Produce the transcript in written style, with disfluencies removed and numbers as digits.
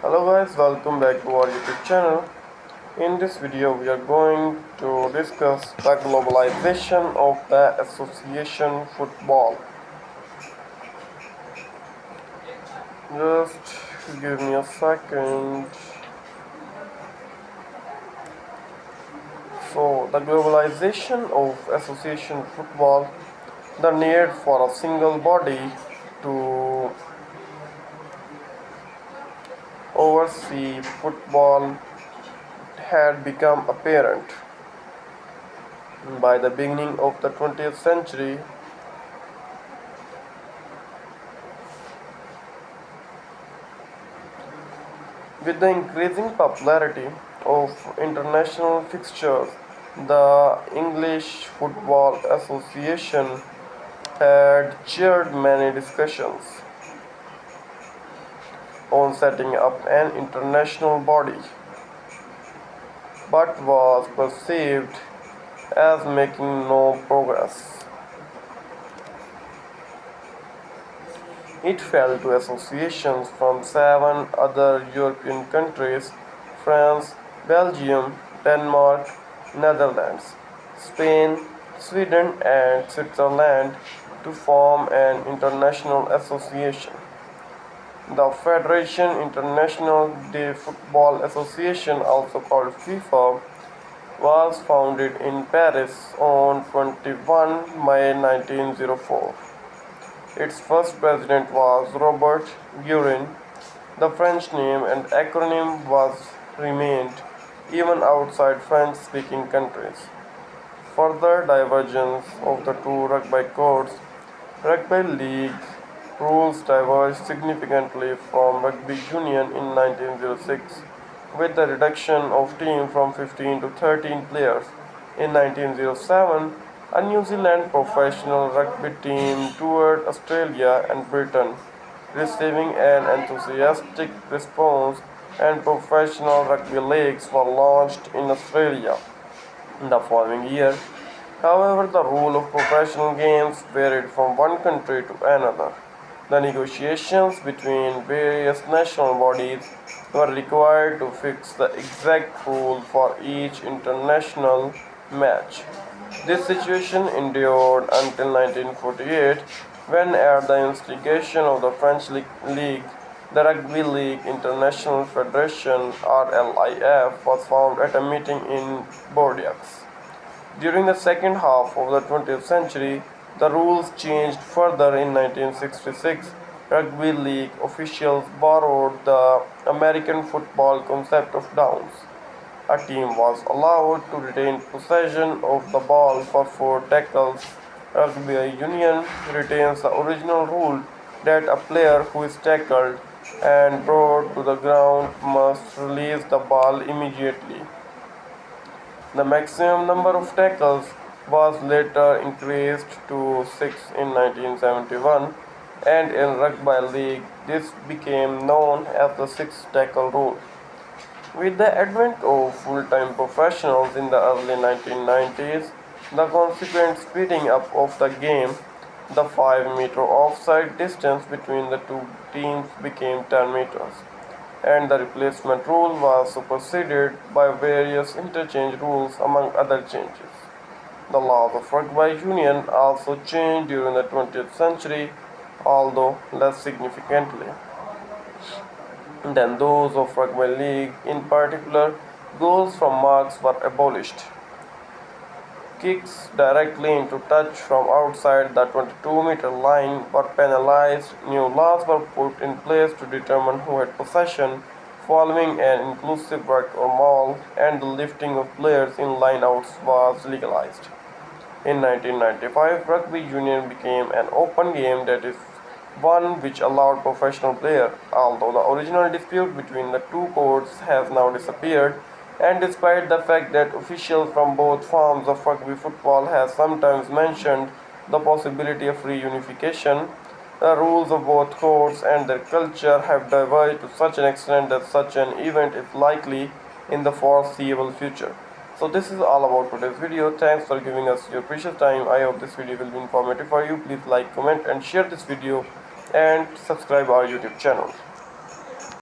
Hello guys, welcome back to our YouTube channel. In this video we are going to discuss the globalization of the association football. Just give me a second. So the globalization of association football, the need for a single body to oversee football had become apparent by the beginning of the 20th century. With the increasing popularity of international fixtures, the English Football Association had chaired many discussions on setting up an international body, but was perceived as making no progress. It fell to associations from 7 other European countries: France, Belgium, Denmark, Netherlands, Spain, Sweden, and Switzerland to form an international association. The Fédération Internationale de Football Association, also called FIFA, was founded in Paris on 21 May 1904. Its first president was Robert Guerin. The French name and acronym was remained even outside French-speaking countries. Further divergence of the two rugby codes, rugby league rules diverged significantly from rugby union in 1906, with the reduction of teams from 15 to 13 players. In 1907, a New Zealand professional rugby team toured Australia and Britain, receiving an enthusiastic response, and professional rugby leagues were launched in Australia. The following year, however, the rule of professional games varied from one country to another. The negotiations between various national bodies were required to fix the exact rule for each international match. This situation endured until 1948, when, at the instigation of the French League, the Rugby League International Federation (RLIF) was formed at a meeting in Bordeaux. During the second half of the 20th century, the rules changed further. In 1966, rugby league officials borrowed the American football concept of downs. A team was allowed to retain possession of the ball for 4 tackles. Rugby union retains the original rule that a player who is tackled and brought to the ground must release the ball immediately. The maximum number of tackles was later increased to 6 in 1971, and in rugby league this became known as the 6 tackle rule. With the advent of full-time professionals in the early 1990s, the consequent speeding up of the game, the 5-meter offside distance between the two teams became 10 meters, and the replacement rule was superseded by various interchange rules among other changes. The laws of rugby union also changed during the 20th century, although less significantly than those of rugby league. In particular, goals from marks were abolished. Kicks directly into touch from outside the 22-meter line were penalized. New laws were put in place to determine who had possession, following an inclusive ruck or maul, and the lifting of players in lineouts was legalized. In 1995, rugby union became an open game, that is, one which allowed professional players. Although the original dispute between the two codes has now disappeared, and despite the fact that officials from both forms of rugby football have sometimes mentioned the possibility of reunification, the rules of both codes and their culture have diverged to such an extent that such an event is likely in the foreseeable future. So this is all about today's video. Thanks for giving us your precious time. I hope this video will be informative for you. Please like, comment and share this video and subscribe our YouTube channel.